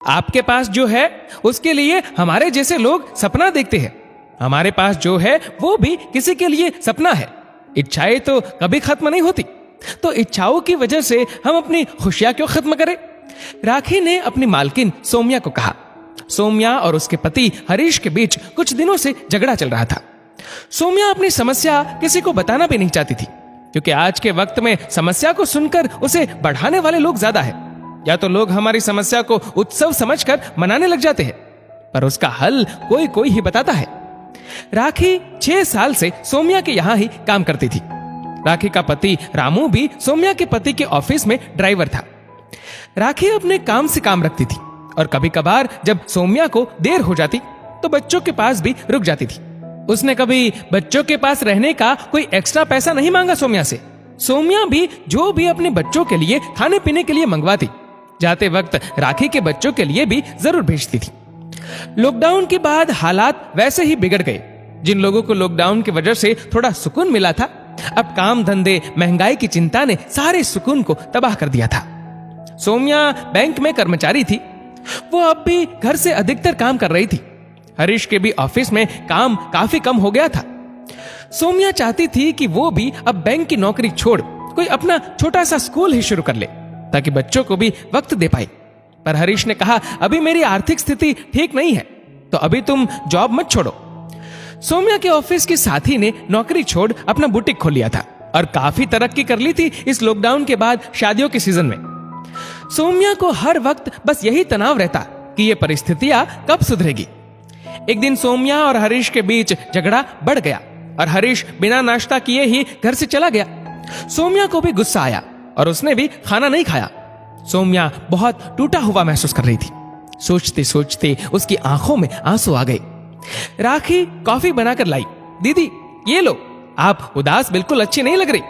आपके पास जो है उसके लिए हमारे जैसे लोग सपना देखते हैं। हमारे पास जो है वो भी किसी के लिए सपना है। इच्छाएं तो कभी खत्म नहीं होती, तो इच्छाओं की वजह से हम अपनी खुशियां क्यों खत्म करें? राखी ने अपनी मालकिन सोम्या को कहा। सोम्या और उसके पति हरीश के बीच कुछ दिनों से झगड़ा चल रहा था। सोम्या अपनी समस्या किसी को बताना भी नहीं चाहती थी, क्योंकि आज के वक्त में समस्या को सुनकर उसे बढ़ाने वाले लोग ज्यादा है। या तो लोग हमारी समस्या को उत्सव समझकर मनाने लग जाते हैं, पर उसका हल कोई कोई ही बताता है। राखी 6 साल से सोम्या के यहां ही काम करती थी। राखी का पति रामू भी सोम्या के पति के ऑफिस में ड्राइवर था। राखी अपने काम से काम रखती थी और कभी कभार जब सोम्या को देर हो जाती तो बच्चों के पास भी रुक जाती थी। उसने कभी बच्चों के पास रहने का कोई एक्स्ट्रा पैसा नहीं मांगा सोम्या से। सोम्या भी जो भी अपने बच्चों के लिए खाने पीने के लिए मंगवाती, जाते वक्त राखी के बच्चों के लिए भी जरूर भेजती थी। लॉकडाउन के बाद हालात वैसे ही बिगड़ गए। जिन लोगों को लॉकडाउन की वजह से थोड़ा सुकून मिला था, अब काम धंधे महंगाई की चिंता ने सारे सुकून को तबाह कर दिया था। सोम्या बैंक में कर्मचारी थी। वो अब भी घर से अधिकतर काम कर रही थी। हरीश के भी ऑफिस में काम काफी कम हो गया था। सोम्या चाहती थी कि वो भी अब बैंक की नौकरी छोड़ कोई अपना छोटा सा स्कूल ही शुरू कर ले, ताकि बच्चों को भी वक्त दे पाए। पर हरीश ने कहा, अभी मेरी आर्थिक स्थिति ठीक नहीं है, तो अभी तुम जॉब मत छोड़ो। सोम्या के ऑफिस के साथी ने नौकरी छोड़ अपना बुटीक खोल लिया था और काफी तरक्की कर ली थी इस लॉकडाउन के बाद शादियों के सीजन में। सोम्या को हर वक्त बस यही तनाव रहता कि ये परिस्थितियां कब सुधरेगी। एक दिन सोम्या और हरीश के बीच झगड़ा बढ़ गया और हरीश बिना नाश्ता किए ही घर से चला गया। सोम्या को भी गुस्सा आया और उसने भी खाना नहीं खाया। सोम्या बहुत टूटा हुआ महसूस कर रही थी। सोचते सोचते उसकी आंखों में आंसू आ गए। राखी कॉफी बनाकर लाई। दीदी ये लो, आप उदास बिल्कुल अच्छी नहीं लग रही।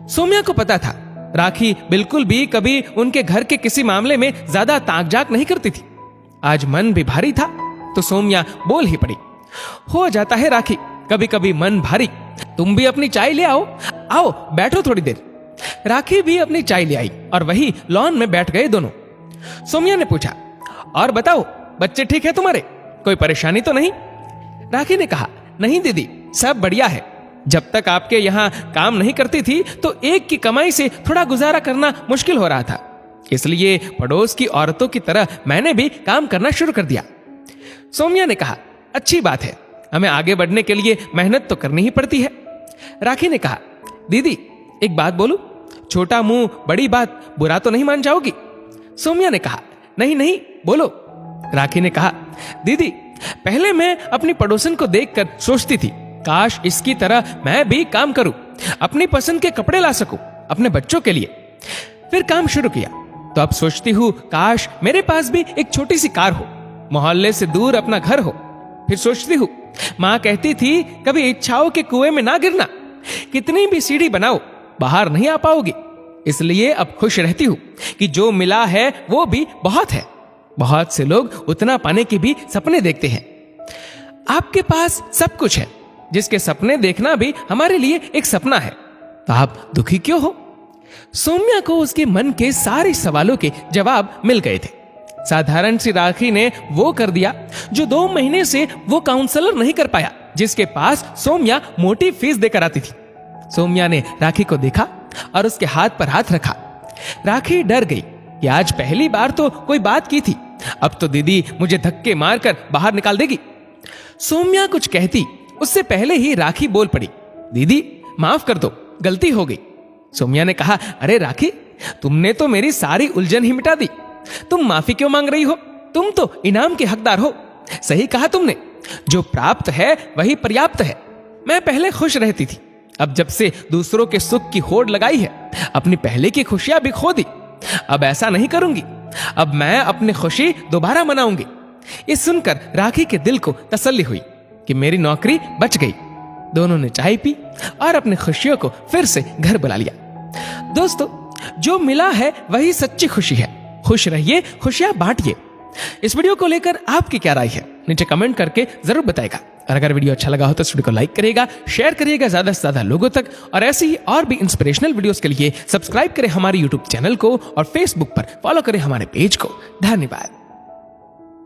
सोम्या को पता था राखी बिल्कुल भी कभी उनके घर के किसी मामले में ज्यादा ताकझाक नहीं करती थी। आज मन भी भारी था तो सोम्या बोल ही पड़ी, हो जाता है राखी, कभी कभी मन भारी। तुम भी अपनी चाय ले आओ, आओ बैठो थोड़ी देर। राखी भी अपनी चाय ले आई और वही लॉन में बैठ गए दोनों। सोम्या ने पूछा, और बताओ बच्चे ठीक है तुम्हारे, कोई परेशानी तो नहीं? राखी ने कहा, नहीं दीदी सब बढ़िया है। जब तक आपके यहाँ काम नहीं करती थी तो एक की कमाई से थोड़ा गुजारा करना मुश्किल हो रहा था, इसलिए पड़ोस की औरतों की तरह मैंने भी काम करना शुरू कर दिया। सोम्या ने कहा, अच्छी बात है, हमें आगे बढ़ने के लिए मेहनत तो करनी ही पड़ती है। राखी ने कहा, दीदी एक बात बोलूं, छोटा मुंह बड़ी बात, बुरा तो नहीं मान जाओगी? सोम्या ने कहा, नहीं नहीं बोलो। राखी ने कहा, दीदी पहले मैं अपनी पड़ोसन को देखकर सोचती थी, काश इसकी तरह मैं भी काम करूं, अपनी पसंद के कपड़े ला सकूं अपने बच्चों के लिए। फिर काम शुरू किया तो अब सोचती हूं, काश मेरे पास भी एक छोटी सी कार हो, मोहल्ले से दूर अपना घर हो। फिर सोचती हूँ, माँ कहती थी कभी इच्छाओं के कुएं में ना गिरना, कितनी भी सीढ़ी बनाओ बाहर नहीं आ पाओगी। इसलिए अब खुश रहती हूँ कि जो मिला है वो भी बहुत है। बहुत से लोग उतना पाने के भी सपने देखते हैं। आपके पास सब कुछ है, जिसके सपने देखना भी हमारे लिए एक सपना है, तो आप दुखी क्यों हो? सोम्या को उसके मन के सारे सवालों के जवाब मिल गए थे। साधारण सी राखी ने वो कर दिया जो 2 महीने से वो काउंसलर नहीं कर पाया, जिसके पास सोम्या मोटी फीस देकर आती थी। सोम्या ने राखी को देखा और उसके हाथ पर हाथ रखा। राखी डर गई कि आज पहली बार तो कोई बात की थी, अब तो दीदी मुझे धक्के मारकर बाहर निकाल देगी। सोम्या कुछ कहती उससे पहले ही राखी बोल पड़ी, दीदी माफ कर दो, गलती हो गई। सोम्या ने कहा, अरे राखी तुमने तो मेरी सारी उलझन ही मिटा दी, तुम माफी क्यों मांग रही हो? तुम तो इनाम के हकदार हो। सही कहा तुमने, जो प्राप्त है वही पर्याप्त है। मैं पहले खुश रहती थी, अब जब से दूसरों के सुख की होड़ लगाई है, अपनी पहले की खुशियां भी खो दी। अब ऐसा नहीं करूंगी, अब मैं अपनी खुशी दोबारा मनाऊंगी। ये सुनकर राखी के दिल को तसल्ली हुई कि मेरी नौकरी बच गई। दोनों ने चाय पी और अपनी खुशियों को फिर से घर बुला लिया। दोस्तों, जो मिला है वही सच्ची खुशी है। खुश रहिए, खुशियां बांटिए। इस वीडियो को लेकर आपकी क्या राय है, नीचे कमेंट करके जरूर बताएगा। और अगर वीडियो अच्छा लगा हो तो इस वीडियो को लाइक करिएगा, शेयर करिएगा ज्यादा से ज्यादा लोगों तक। और ऐसे ही और भी इंस्पिरेशनल वीडियोस के लिए सब्सक्राइब करें हमारे यूट्यूब चैनल को और फेसबुक पर फॉलो करें हमारे पेज को। धन्यवाद।